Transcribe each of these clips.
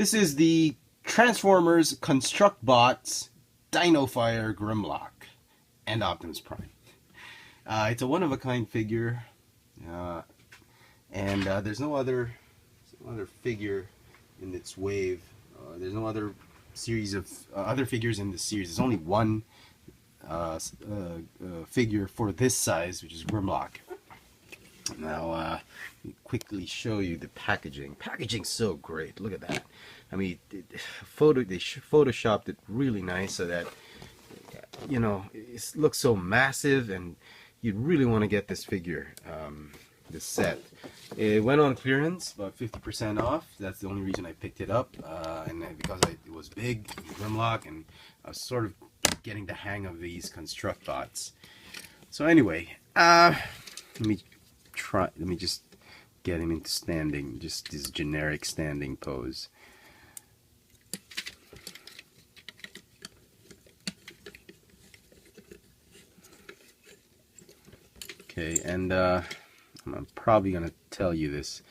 This is the Transformers Construct Bots Dinofire Grimlock and Optimus Prime. It's a one-of-a-kind figure, and there's no other figure in its wave. There's no other series of other figures in this series. There's only one figure for this size, which is Grimlock. Now, let me quickly show you the packaging. Packaging's so great. Look at that. I mean, they photoshopped it really nice so that, you know, it looks so massive, and you'd really want to get this figure, this set. It went on clearance, about 50% off. That's the only reason I picked it up, and because it was big, Grimlock, and I was sort of getting the hang of these construct bots. So anyway, let me just get him into standing, just this generic standing pose. Okay, and I'm probably gonna tell you this.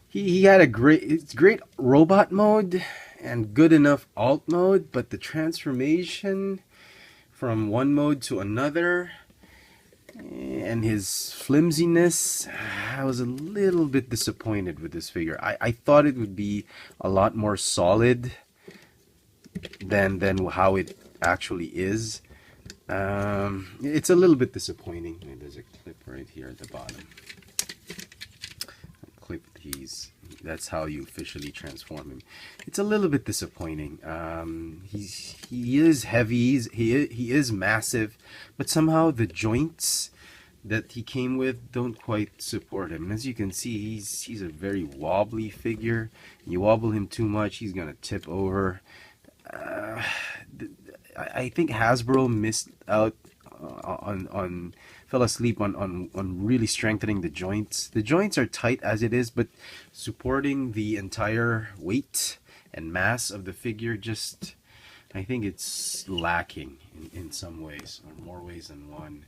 He had a great robot mode and good enough alt mode, but the transformation from one mode to another and his flimsiness, I was a little bit disappointed with this figure. I thought it would be a lot more solid than how it actually is. It's a little bit disappointing. There's a clip right here at the bottom. Clip these. That's how you officially transform him. It's a little bit disappointing. He is heavy. He is massive, but somehow the joints that he came with don't quite support him. And as you can see, he's a very wobbly figure. You wobble him too much, he's gonna tip over. I think Hasbro missed out fell asleep on really strengthening the joints. The joints are tight as it is, but supporting the entire weight and mass of the figure, just, I think it's lacking in some ways, or more ways than one.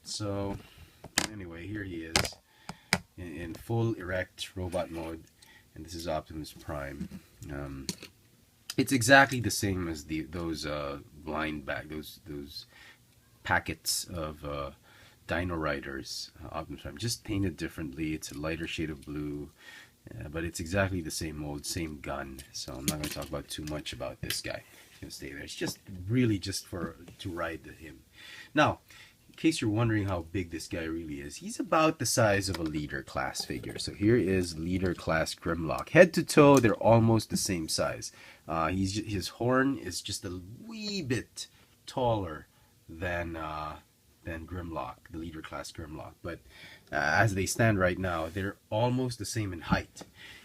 So anyway, here he is in full erect robot mode, and this is Optimus Prime. It's exactly the same as those blind bag, those packets of Dino Riders Optimus Prime, just painted differently. It's a lighter shade of blue, but it's exactly the same mold, same gun. So I'm not going to talk about too much about this guy. It's going to stay there. It's just really just to ride him. Now, in case you're wondering how big this guy really is, he's about the size of a leader class figure. So here is leader class Grimlock. Head to toe, they're almost the same size. His horn is just a wee bit taller than Grimlock, the leader class Grimlock. But as they stand right now, they're almost the same in height.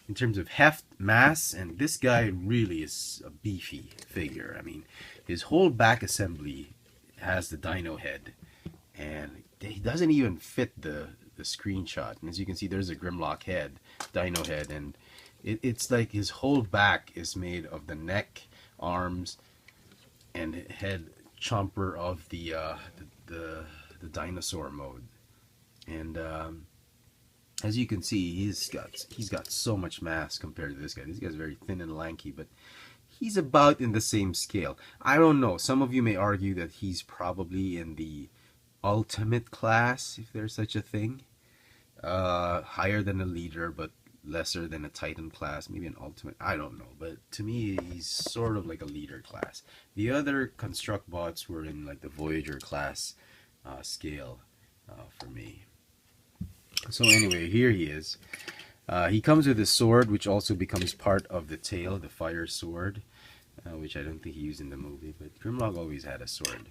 In terms of heft, mass, and this guy really is a beefy figure. I mean, his whole back assembly has the dino head, and he doesn't even fit the screenshot. And as you can see, there's a Grimlock head, dino head, and it's like his whole back is made of the neck, arms, and head chomper of the dinosaur mode. And as you can see, he's got so much mass compared to this guy. This guy's very thin and lanky, but he's about in the same scale. I don't know. Some of you may argue that he's probably in the ultimate class, if there's such a thing. Higher than a leader, but lesser than a Titan class, maybe an ultimate, I don't know, but to me he's sort of like a leader class. The other construct bots were in like the Voyager class scale for me. So anyway, here he is. He comes with a sword, which also becomes part of the tail, the fire sword, which I don't think he used in the movie, but Grimlock always had a sword.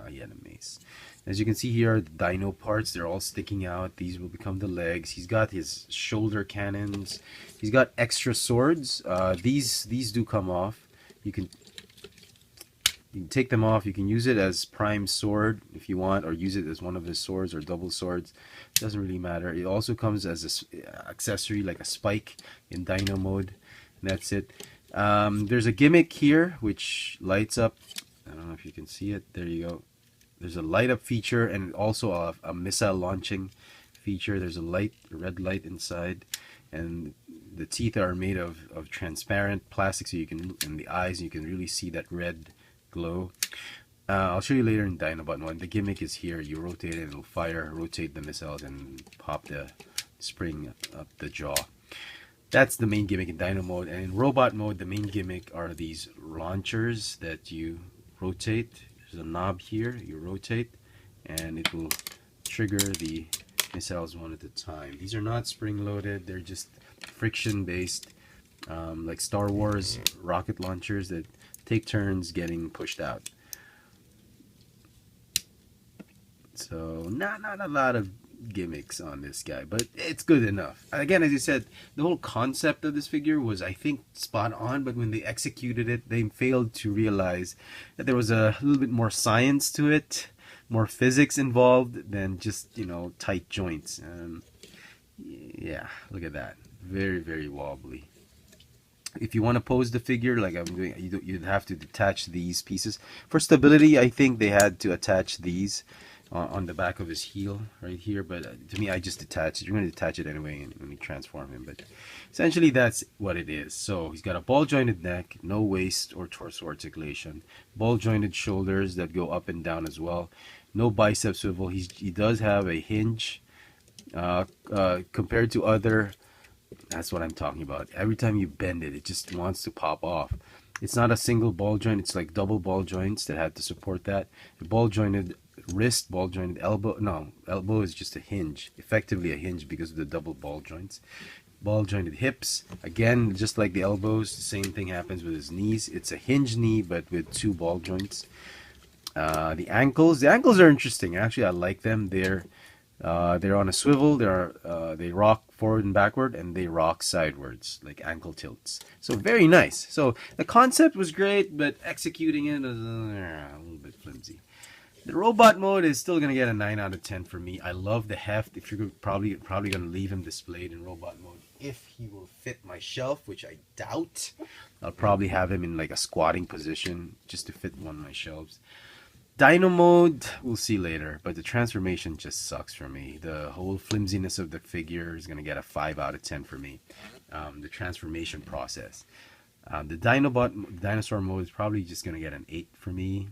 He had a mace. As you can see here are the dino parts. They're all sticking out. These will become the legs. He's got his shoulder cannons. He's got extra swords. These do come off. You can take them off. You can use it as Prime's sword if you want, or use it as one of his swords or double swords. It doesn't really matter. It also comes as an accessory like a spike in Dino mode. And that's it. There's a gimmick here which lights up. I don't know if you can see it. There you go. There's a light up feature and also a missile launching feature. There's a red light inside, and the teeth are made of transparent plastic, so you can, in the eyes, you can really see that red glow. I'll show you later in Dinobot 1. The gimmick is here. You rotate it, it'll fire, rotate the missiles, and pop the spring up the jaw. That's the main gimmick in Dino mode. And in Robot mode, the main gimmick are these launchers that you rotate. There's a knob here, you rotate, and it will trigger the missiles one at a time. These are not spring-loaded, they're just friction-based, like Star Wars rocket launchers that take turns getting pushed out. So not a lot of gimmicks on this guy, but it's good enough. Again, as you said, the whole concept of this figure was, I think, spot on, but when they executed it, they failed to realize that there was a little bit more science to it, more physics involved than just, you know, tight joints. Yeah, look at that. Very, very wobbly. If you want to pose the figure like I'm doing, you'd have to detach these pieces. For stability, I think they had to attach these on the back of his heel right here, but to me, I just detach it. You're going to detach it anyway when you transform him, but essentially that's what it is. So he's got a ball jointed neck, no waist or torso articulation, ball jointed shoulders that go up and down as well, no bicep swivel. He does have a hinge compared to other. That's what I'm talking about. Every time you bend it, it just wants to pop off. It's not a single ball joint, it's like double ball joints that have to support that. The ball jointed wrist, ball jointed elbow. No, elbow is just a hinge, effectively a hinge because of the double ball joints. Ball jointed hips, again, just like the elbows, the same thing happens with his knees. It's a hinge knee, but with two ball joints. The ankles are interesting. Actually, I like them. They're on a swivel. They rock forward and backward, and they rock sidewards like ankle tilts. So very nice. So the concept was great, but executing it is a little bit flimsy. The robot mode is still gonna get a 9 out of 10 for me. I love the heft. If you're probably gonna leave him displayed in robot mode, if he will fit my shelf, which I doubt, I'll probably have him in like a squatting position just to fit one of my shelves. Dino mode, we'll see later, but the transformation just sucks for me. The whole flimsiness of the figure is going to get a 5 out of 10 for me. The transformation process. The Dinobot, dinosaur mode is probably just going to get an 8 for me.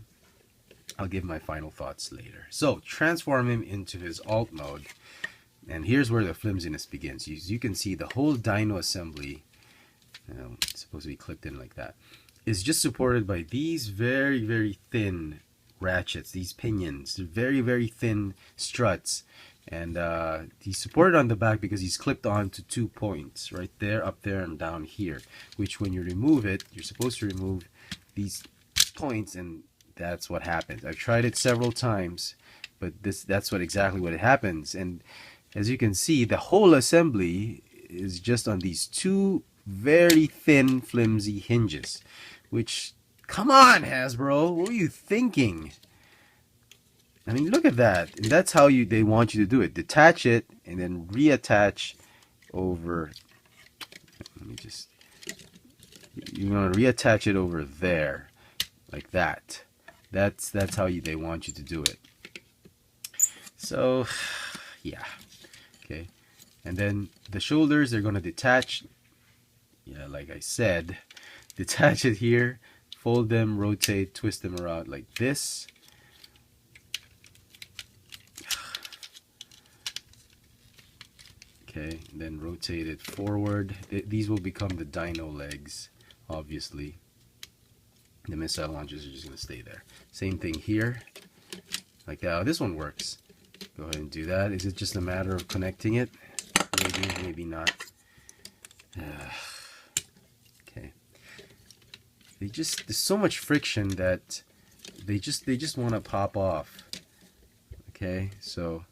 I'll give my final thoughts later. So, transform him into his alt mode, and here's where the flimsiness begins. You can see the whole Dino assembly, it's supposed to be clipped in like that, is just supported by these very, very thin ratchets, these pinions. They're very, very thin struts, and he's supported on the back because he's clipped on to 2 points right there, up there, and down here, which when you remove it, you're supposed to remove these points, and that's what happens. I've tried it several times, but that's exactly what it happens. And as you can see, the whole assembly is just on these 2 very thin, flimsy hinges, which, come on, Hasbro, what were you thinking? I mean, look at that. And that's how they want you to do it. Detach it and then reattach over. Let me just. You're going to reattach it over there, like that. That's how they want you to do it. So, yeah. Okay. And then the shoulders, they're going to detach. Yeah, like I said, detach it here. Fold them, rotate, twist them around like this. Okay, then rotate it forward. These will become the Dino legs, obviously. The missile launchers are just going to stay there. Same thing here. Like that. Oh, this one works. Go ahead and do that. Is it just a matter of connecting it? Maybe, maybe not. Okay. There's so much friction that they just want to pop off. Okay, so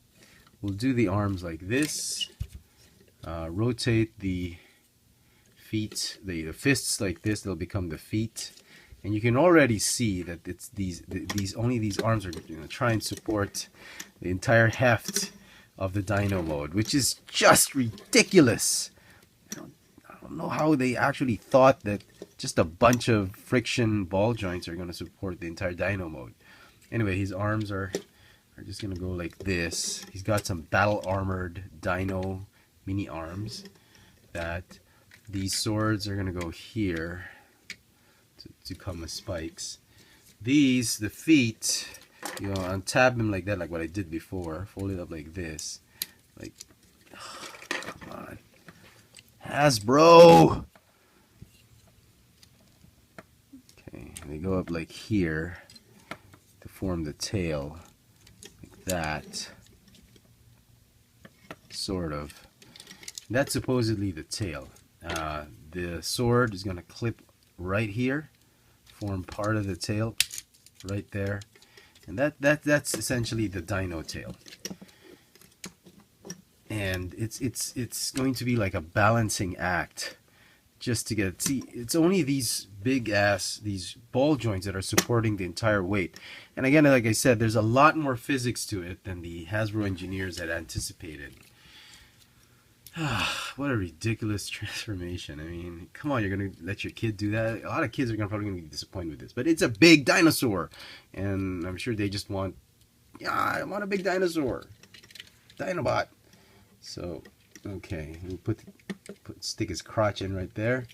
we'll do the arms like this. Rotate the feet, the fists like this. They'll become the feet, and you can already see that it's these arms are going to try and support the entire heft of the Dino mode, which is just ridiculous. I don't know how they actually thought that just a bunch of friction ball joints are going to support the entire Dino mode. Anyway, his arms are just going to go like this. He's got some battle armored Dino mini arms that These swords are gonna go here to come as spikes. These, the feet, you know, untab them like that, like what I did before. Fold it up like this. Like, oh, come on. Hasbro! Okay, they go up like here to form the tail. Like that. Sort of. That's supposedly the tail. The sword is going to clip right here, form part of the tail right there, and that's essentially the dino tail. And it's going to be like a balancing act just to get, see, it's only these these ball joints that are supporting the entire weight. And again, like I said, there's a lot more physics to it than the Hasbro engineers had anticipated. What a ridiculous transformation. I mean, come on, you're going to let your kid do that? A lot of kids are probably going to be disappointed with this. But it's a big dinosaur. And I'm sure they just want, yeah, I want a big dinosaur. Dinobot. So, okay, we'll stick his crotch in right there.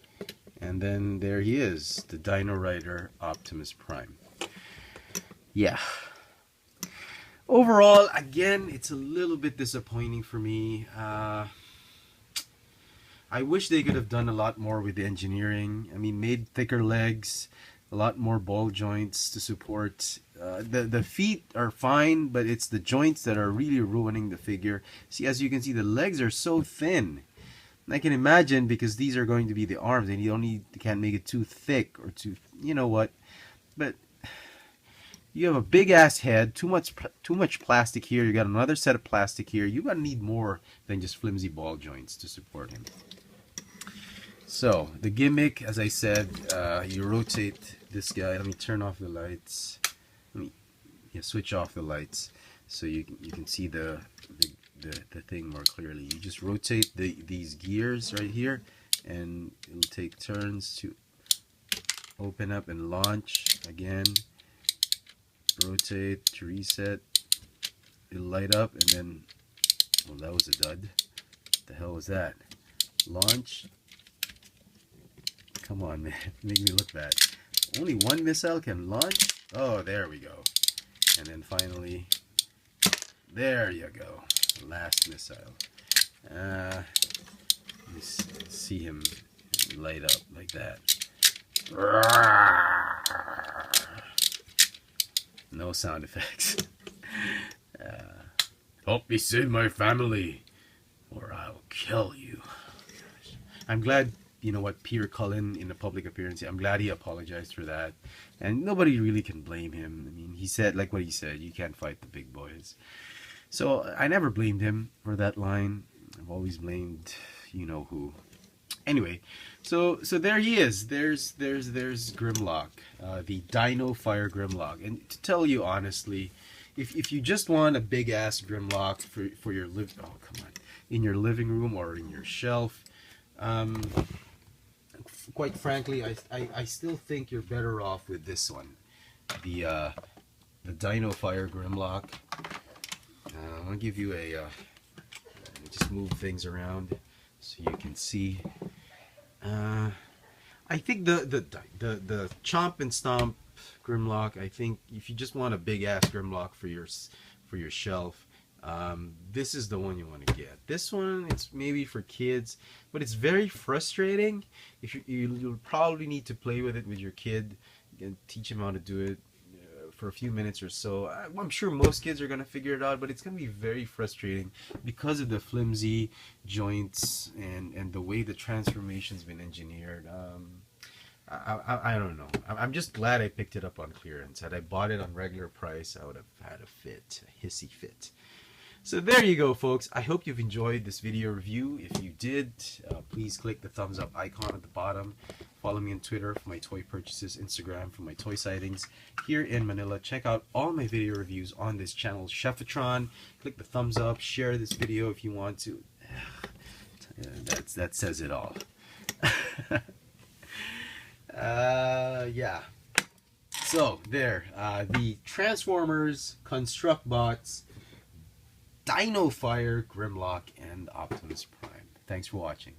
And then there he is, the Dino Rider Optimus Prime. Yeah. Overall, again, it's a little bit disappointing for me. I wish they could have done a lot more with the engineering. I mean, made thicker legs, a lot more ball joints to support. The feet are fine, but it's the joints that are really ruining the figure. See, as you can see, the legs are so thin. And I can imagine, because these are going to be the arms, and you can't make it too thick or too, you know what. But you have a big ass head, too much plastic here. You got another set of plastic here. You're gonna need more than just flimsy ball joints to support him. So the gimmick, as I said, you rotate this guy. Let me turn off the lights. Let me switch off the lights so you can see the thing more clearly. You just rotate these gears right here, and it'll take turns to open up and launch again. Rotate to reset. It'll light up, and then, well, that was a dud. What the hell was that? Launch. Come on, man. Make me look bad. Only one missile can launch? Oh, there we go. And then finally, there you go. Last missile. Let me see him light up like that. No sound effects. Help me save my family, or I'll kill you. I'm glad, you know what, Peter Cullen in a public appearance, I'm glad he apologized for that. And nobody really can blame him. I mean, he said, like what he said, you can't fight the big boys. So I never blamed him for that line. I've always blamed you know who. Anyway, so there he is. There's Grimlock, the Dinofire Grimlock. And to tell you honestly, if you just want a big ass Grimlock for your in your living room or in your shelf, quite frankly, I still think you're better off with this one, the Dinofire Grimlock. I'll give you a just move things around so you can see. I think the Chomp and Stomp Grimlock, I think if you just want a big ass Grimlock for your shelf, this is the one you want to get. This one, it's maybe for kids, but it's very frustrating. If you'll probably need to play with it with your kid and teach him how to do it for a few minutes or so. I'm sure most kids are going to figure it out, but it's going to be very frustrating because of the flimsy joints and the way the transformation's been engineered. I don't know. I'm just glad I picked it up on clearance. Had I bought it on regular price, I would have had a hissy fit. So there you go, folks. I hope you've enjoyed this video review. If you did, please click the thumbs up icon at the bottom. Follow me on Twitter for my toy purchases, Instagram for my toy sightings here in Manila. Check out all my video reviews on this channel, Chefatron. Click the thumbs up, share this video if you want to. That says it all. Yeah. So there, the Transformers, Construct Bots, Dinofire, Grimlock, and Optimus Prime. Thanks for watching.